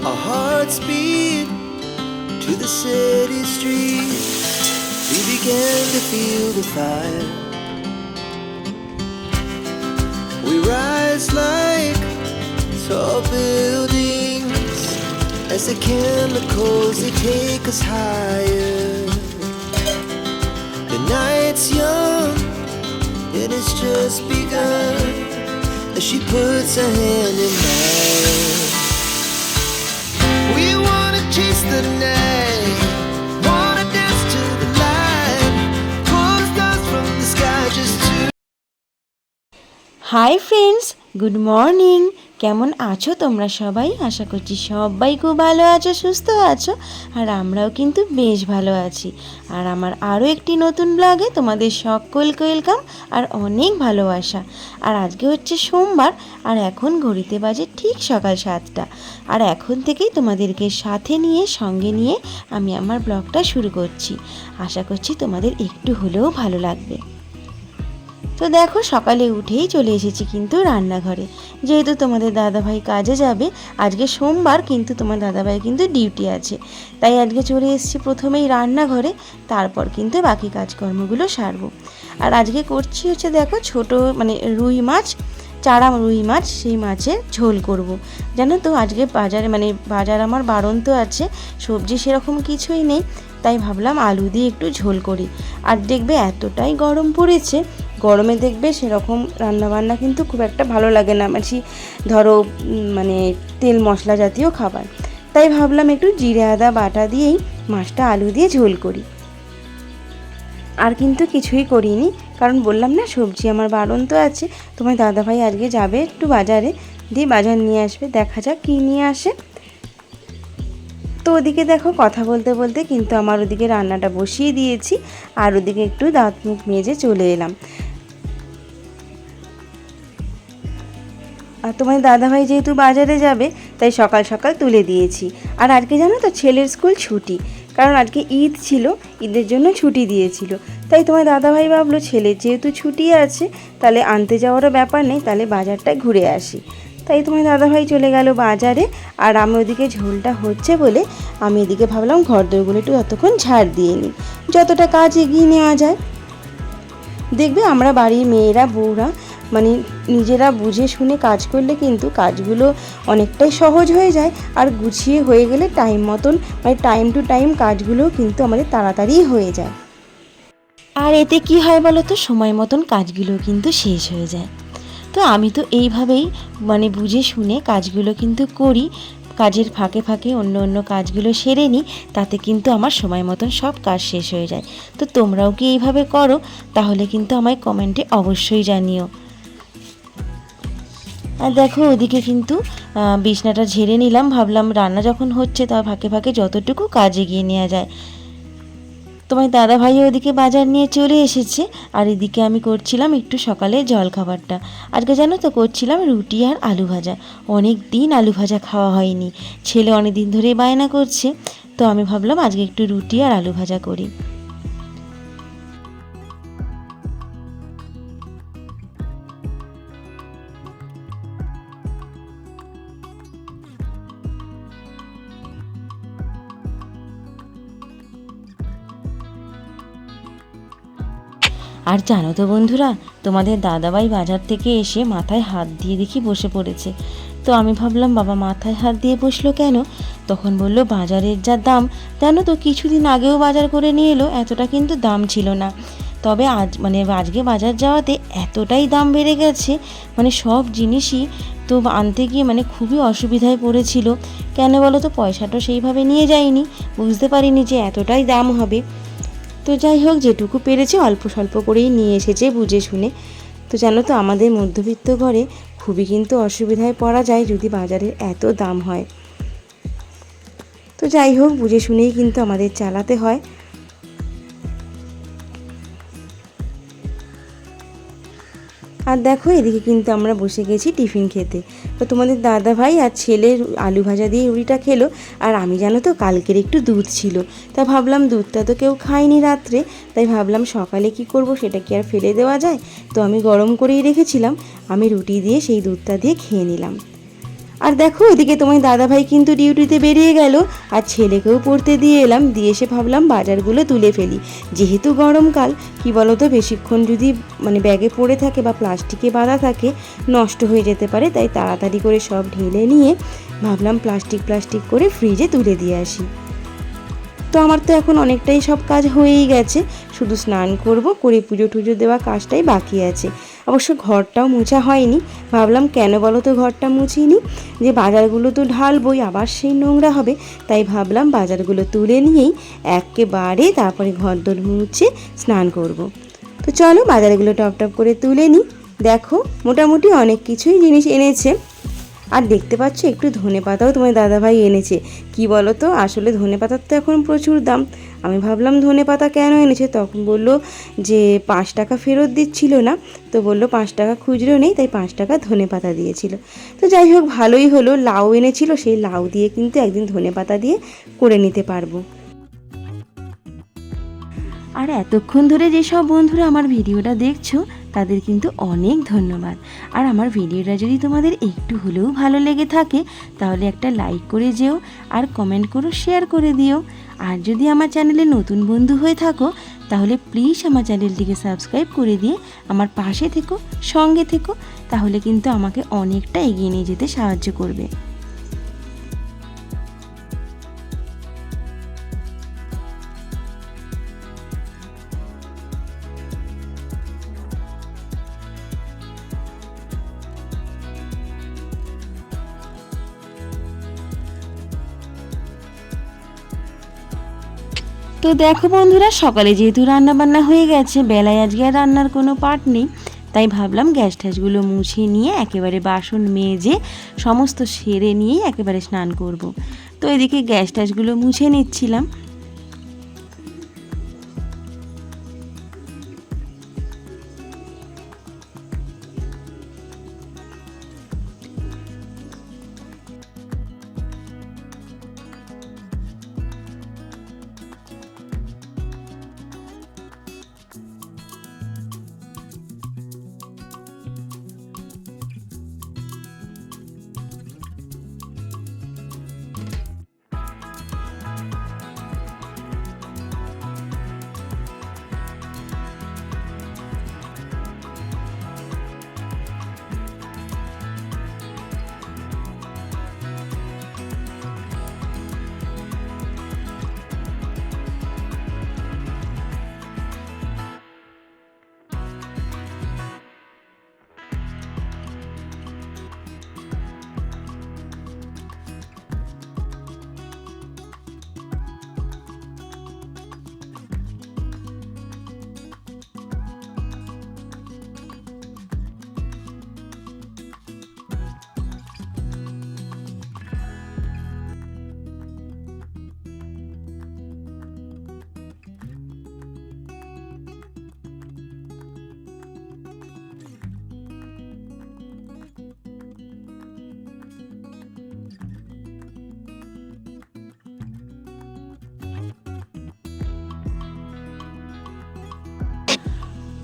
Our hearts beat to the city streets. We began to feel the fire. We rise like tall buildings as the chemicals, they take us higher. The night's young and it's just begun as she puts her hand in mine. We wanna chase the night, wanna dance to the light, pull stars from the sky just to. Hi friends, good morning. কেমন আছো তোমরা সবাই? আশা করছি সবাই খুব ভালো আছো, সুস্থ আছো, আর আমরাও কিন্তু বেশ ভালো আছি। আর আমার আরও একটি নতুন ব্লগে তোমাদের সকলকে ওয়েলকাম আর অনেক ভালোবাসা। আর আজকে হচ্ছে সোমবার, আর এখন ঘড়িতে বাজে ঠিক সকাল 7টা। আর এখন থেকেই তোমাদেরকে সাথে নিয়ে, সঙ্গে নিয়ে আমি আমার ব্লগটা শুরু করছি। আশা করছি তোমাদের একটু হলেও ভালো লাগবে। তো দেখো, সকালে উঠেই চলে এসেছি কিন্তু রান্নাঘরে, যেহেতু তোমাদের দাদাভাই কাজে যাবে। আজকে সোমবার, কিন্তু তোমার দাদাভাই কিন্তু ডিউটি আছে, তাই আজকে চলে এসেছি প্রথমেই রান্নাঘরে, তারপর কিন্তু বাকি কাজকর্মগুলো সারবো। আর আজকে করছি হচ্ছে দেখো ছোট রুই মাছ, চারা রুই মাছ, সেই মাছের ঝোল করব। জানো তো আজকে বাজার আমার বাড়ন্ত আছে, সবজি সেরকম কিছুই নেই, তাই ভাবলাম আলু দিয়ে একটু ঝোল করি। আর দেখবে এতটাই গরম পড়েছে, গরমে দেখবে সেরকম রান্নাবান্না কিন্তু খুব একটা ভালো লাগে না, ধরো তেল মশলা জাতীয় খাবার। তাই ভাবলাম একটু জিরে আদা বাটা দিয়েই মাছটা আলু দিয়ে ঝোল করি। আর কিন্তু কিছুই করিনি, কারণ বললাম না সবজি আমার বাড়ন্ত আছে। তোমার দাদাভাই আজকে যাবে একটু বাজারে, দিয়ে বাজার নিয়ে আসবে, দেখা যাক কী নিয়ে আসে। তো ওদিকে দেখো কথা বলতে বলতে কিন্তু আমার ওদিকে রান্নাটা বসিয়ে দিয়েছি, আর ওদিকে একটু দাঁত মুখ মেজে চলে এলাম। আর তোমার দাদাভাই যেহেতু বাজারে যাবে, তাই সকাল সকাল তুলে দিয়েছি। আর আজকে জানো তো ছেলের স্কুল ছুটি, কারণ আজকে ঈদ ছিল, ঈদের জন্য ছুটি দিয়েছিল। তাই তোমার দাদাভাই ভাবলো ছেলের যেহেতু ছুটি আছে, তাহলে আনতে যাওয়ারও ব্যাপার নেই, তাহলে বাজারটায় ঘুরে আসি। তাই তোমার দাদাভাই চলে গেল বাজারে, আর আমি ওদিকে ঝোলটা হচ্ছে বলে আমি এদিকে ভাবলাম ঘরদোরগুলো একটু ততক্ষণ ঝাড় দিয়ে নিই, যতটা কাজ এগিয়ে নেওয়া যায়। দেখবে আমরা বাড়ির মেয়েরা, বউরা নিজেরা বুঝে শুনে কাজ করলে কিন্তু কাজগুলো অনেকটাই সহজ হয়ে যায়, আর গুছিয়ে হয়ে গেলে টাইম মতন টাইম টু টাইম কাজগুলোও কিন্তু আমাদের তাড়াতাড়ি হয়ে যায়। আর এতে কি হয় বলো তো, সময় মতন কাজগুলো কিন্তু শেষ হয়ে যায়। তো আমি তো এইভাবেই বুঝে শুনে কাজগুলো কিন্তু করি, কাজের ফাঁকে ফাঁকে অন্য অন্য কাজগুলো সেরে নিই, তাতে কিন্তু আমার সময় মতন সব কাজ শেষ হয়ে যায়। তো তোমরাও কি এইভাবে করো? তাহলে কিন্তু আমায় কমেন্টে অবশ্যই জানিও। আর দেখো ওদিকে কিন্তু বিছনাটা ঝেড়ে নিলাম, ভাবলাম রান্না যখন হচ্ছে তার ফাঁকে ফাঁকে যতটুকু কাজ এগিয়ে নেওয়া যায়। তোমার দাদাভাইও ওদিকে বাজার নিয়ে চলে এসেছে, আর এদিকে আমি করছিলাম একটু সকালে জলখাবারটা। আজকে জানো তো করছিলাম রুটি আর আলু ভাজা। অনেক দিন আলু ভাজা খাওয়া হয়নি, ছেলে অনেক দিন ধরেই বায়না করছে, তো আমি ভাবলাম আজকে একটু রুটি আর আলু ভাজা করি। আর জানো তো বন্ধুরা, তোমাদের দাদাভাই বাজার থেকে এসে মাথায় হাত দিয়ে দেখি বসে পড়েছে। তো আমি ভাবলাম বাবা মাথায় হাত দিয়ে বসলো কেন? তখন বলল বাজারের যা দাম, জানো তো কিছুদিন আগেও বাজার করে নিয়ে এলো, এতটা কিন্তু দাম ছিল না। তবে আজকে বাজার যাওয়াতে এতটাই দাম বেড়ে গেছে, সব জিনিসই তো আনতে গিয়ে খুবই অসুবিধায় পড়েছিল। কেন বলো তো, পয়সাটা সেইভাবে নিয়ে যায়নি, বুঝতে পারিনি যে এতটাই দাম হবে। তো যাই হোক, যেটুকু পেরেছে অল্প স্বল্প করেই নিয়ে এসেছে বুঝে শুনে। তো জানো তো আমাদের মধ্যবিত্ত ঘরে খুবই কিন্তু অসুবিধায় পড়া যায় যদি বাজারের এত দাম হয়। তো যাই হোক, বুঝে শুনেই কিন্তু আমাদের চালাতে হয়। আর দেখো এদিকে কিন্তু আমরা বসে গেছি টিফিন খেতে। তো তোমাদের দাদা ভাই আর ছেলের আলু ভাজা দিয়ে রুটিটা খেলো, আর আমি জানো তো কালকের একটু দুধ ছিল, তা ভাবলাম দুধটা তো কেউ খায়নি রাত্রে, তাই ভাবলাম সকালে কি করব, সেটা কি আর ফেলে দেওয়া যায়। তো আমি গরম করেই রেখেছিলাম, আমি রুটি দিয়ে সেই দুধটা দিয়ে খেয়ে নিলাম। আর দেখো ওদিকে তোমার দাদাভাই কিন্তু ডিউটিতে বেরিয়ে গেল, আর ছেলেকেও পড়তে দিয়ে এলাম। দিয়ে এসে ভাবলাম বাজারগুলো তুলে ফেলি, যেহেতু গরমকাল কি বলো তো, বেশিক্ষণ যদি ব্যাগে পড়ে থাকে বা প্লাস্টিকে বাঁধা থাকে নষ্ট হয়ে যেতে পারে। তাই তাড়াতাড়ি করে সব ঢেলে নিয়ে ভাবলাম প্লাস্টিক করে ফ্রিজে তুলে দিয়ে আসি। তো আমার তো এখন অনেকটাই সব কাজ হয়েই গেছে, শুধু স্নান করব, করে পুজো টুজো দেওয়া কাজটাই বাকি আছে। অবশ্য ঘরটাও মোছা হয়নি, ভাবলাম কেন বলো তো ঘরটা মুছিনি, যে বাজারগুলো তো ঢালবই, আবার সেই নোংরা হবে, তাই ভাবলাম বাজারগুলো তুলে নিয়েই একেবারে তারপরে ঘর দোর মুছে স্নান করব। তো চলো বাজারগুলো টপ করে তুলে নিই। দেখো মোটামুটি অনেক কিছুই জিনিস এনেছে। আর দেখতে পাচ্ছ একটু ধনেপাতাও তোমার দাদাভাই এনেছে। কি বলো তো, আসলে ধনেপাতার তো এখন প্রচুর দাম। আমি ভাবলাম ধনেপাতা কেন এনেছে, তখন বললো যে 5 টাকা ফেরত দিচ্ছিল না, তো বললো 5 টাকা খুচরো নেই, তাই 5 টাকা ধনেপাতা দিয়েছিল। তো যাই হোক ভালোই হলো, লাউ এনেছিল, সেই লাউ দিয়ে কিন্তু একদিন ধনেপাতা দিয়ে করে নিতে পারবো। আর এতক্ষণ ধরে যেসব বন্ধুরা আমার ভিডিওটা দেখছো তাদের কিন্তু অনেক ধন্যবাদ। আর আমার ভিডিওটা যদি তোমাদের একটু হলেও ভালো লেগে থাকে তাহলে একটা লাইক করে যেও, আর কমেন্ট করো, শেয়ার করে দিও। আর যদি আমার চ্যানেলে নতুন বন্ধু হয়ে থাকো তাহলে প্লিজ আমার চ্যানেলটিকে সাবস্ক্রাইব করে দিয়ে আমার পাশে থেকো, সঙ্গে থেকো, তাহলে কিন্তু আমাকে অনেকটা এগিয়ে নিয়ে যেতে সাহায্য করবে। তো দেখো বন্ধুরা, সকালে যেহেতু রান্নাবান্না হয়ে গেছে, বেলায় আজকে আর রান্নার কোনো পাট নেই, তাই ভাবলাম গ্যাস ট্যাসগুলো মুছে নিয়ে একেবারে বাসন মেজে সমস্ত সেরে নিয়েই একেবারে স্নান করব। তো এদিকে গ্যাস ট্যাসগুলো মুছে নিচ্ছিলাম।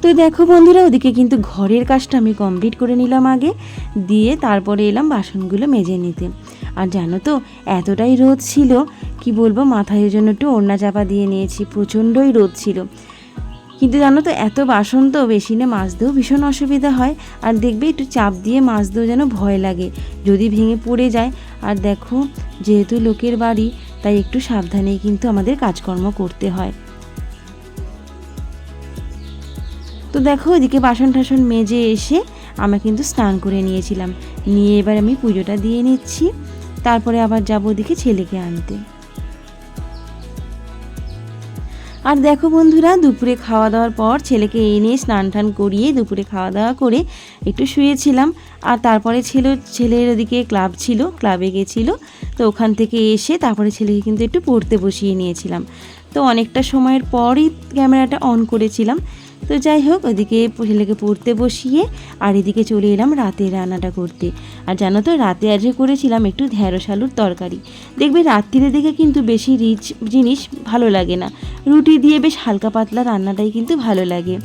তো দেখো বন্ধুরা, ওদিকে কিন্তু ঘরের কাজটা আমি কমপ্লিট করে নিলাম আগে, দিয়ে তারপরে এলাম বাসনগুলো মেজে নিতে। আর জানো তো এতটাই রোদ ছিল, কি বলবো, মাথায় ওই জন্য একটু ওড়না চাপা দিয়ে নিয়েছি, প্রচণ্ডই রোদ ছিল। কিন্তু জানো তো এত বাসন তো বেসিনে মাজতেও ভীষণ অসুবিধা হয়, আর দেখবে একটু চাপ দিয়ে মাজতেও যেন ভয় লাগে যদি ভেঙে পড়ে যায়। আর দেখো যেহেতু লোকের বাড়ি, তাই একটু সাবধানেই কিন্তু আমাদের কাজকর্ম করতে হয়। তো দেখো এদিকে বাসন টাসন মেজে এসে আমি কিন্তু স্নান করে নিয়েছিলাম, নিয়ে এবার আমি পুজোটা দিয়ে নিচ্ছি, তারপরে আবার যাবো ওদিকে ছেলেকে আনতে। আর দেখো বন্ধুরা, দুপুরে খাওয়া দাওয়ার পর ছেলেকে এনে স্নান টান করিয়ে দুপুরে খাওয়া দাওয়া করে একটু শুয়েছিলাম। আর তারপরে ছেলের ওদিকে ক্লাব ছিল, ক্লাবে গেছিলো, তো ওখান থেকে এসে তারপরে ছেলেকে কিন্তু একটু পড়তে বসিয়ে নিয়েছিলাম। তো অনেকটা সময়ের পরই ক্যামেরাটা অন করেছিলাম। তো যাই হোক, ওইদিকে ছেলেকে পড়তে বসিয়ে আর এদিকে চলে এলাম রাতে রান্নাটা করতে। আর জানো তো রাতে আজকে করেছিলাম একটু ঢ্যাঁড়স আলুর তরকারি। দেখবে রাত্রিরে দিকে কিন্তু বেশি রিচ জিনিস ভালো লাগে না, রুটি দিয়ে বেশ হালকা পাতলা রান্নাটাই কিন্তু ভালো লাগে।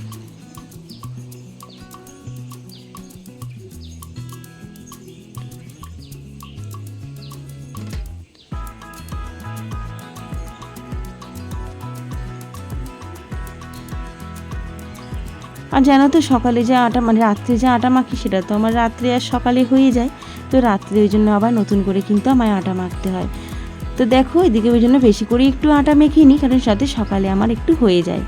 আর জানো তো সকালে যে আটা মানে রাত্রে যে আটা মাখি সেটা তো আমার রাত্রে আর সকালে হয়ে যায়, তো রাত্রে ওই জন্য আবার নতুন করে কিন্তু আমায় আটা মাখতে হয়। তো দেখো এদিকে ওই জন্য বেশি করে একটু আটা মেখে নিই, কারণ সাথে সকালে আমার একটু হয়ে যায়।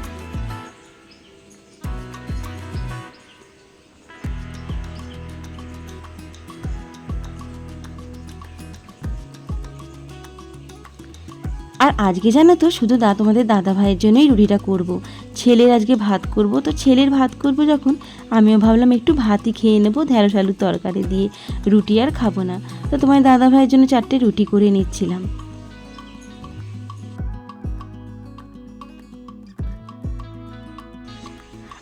আর আজকে জানো তো শুধু তোমাদের দাদা ভাইয়ের জন্যই রুটিটা করব। ছেলের আজকে ভাত করব, তো ছেলের ভাত করব যখন আমিও ভাবলাম একটু ভাতই খেয়ে নেবো ঢেঁড়স আলুর তরকারি দিয়ে, রুটি আর খাবো না। তো তোমার দাদা ভাইয়ের জন্য 4টে রুটি করে নিচ্ছিলাম।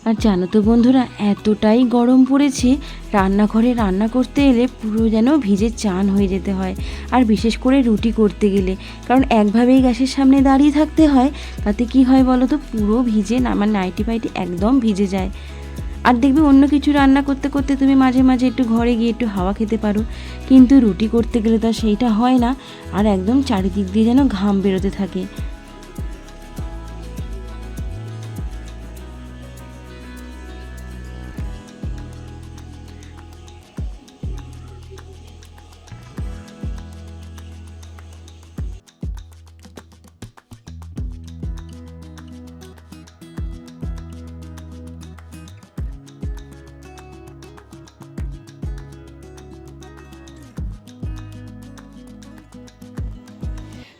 আর জানো তো বন্ধুরা, এতটাই গরম পড়েছে, রান্নাঘরে রান্না করতে এলে পুরো যেন ভিজে চান হয়ে যেতে হয়। আর বিশেষ করে রুটি করতে গেলে, কারণ একভাবেই গ্যাসের সামনে দাঁড়িয়ে থাকতে হয়, তাতে কি হয় বলো তো, পুরো ভিজে না, আমার নাইটি ফাইটি একদম ভিজে যায়। আর দেখবে অন্য কিছু রান্না করতে করতে তুমি মাঝে মাঝে একটু ঘরে গিয়ে একটু হাওয়া খেতে পারো, কিন্তু রুটি করতে গেলে তো সেইটা হয় না, আর একদম চারিদিক দিয়ে যেন ঘাম বেরোতে থাকে।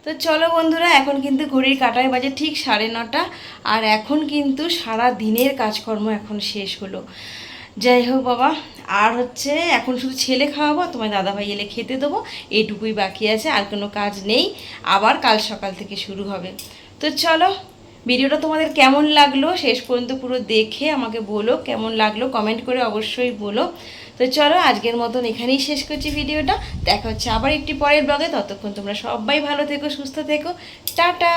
তো চলো বন্ধুরা, এখন কিন্তু ঘড়ির কাঁটায় বাজে ঠিক 9:30, আর এখন কিন্তু সারা দিনের কাজকর্ম এখন শেষ হলো। যাই হোক বাবা, আর হচ্ছে এখন শুধু ছেলে খাওয়াবো, তোমার দাদাভাই এলে খেতে দেবো, এইটুকুই বাকি আছে, আর কোনো কাজ নেই। আবার কাল সকাল থেকে শুরু হবে। তো চলো, ভিডিওটা তোমাদের কেমন লাগলো শেষ পর্যন্ত পুরো দেখে আমাকে বলো, কেমন লাগলো কমেন্ট করে অবশ্যই বলো। তো চলো আজকের মতন এখানেই শেষ করছি ভিডিওটা। দেখা হচ্ছে আবার একটি পরের ব্লগে, ততক্ষণ তোমরা সবাই ভালো থেকো, সুস্থ থেকো, টাটা।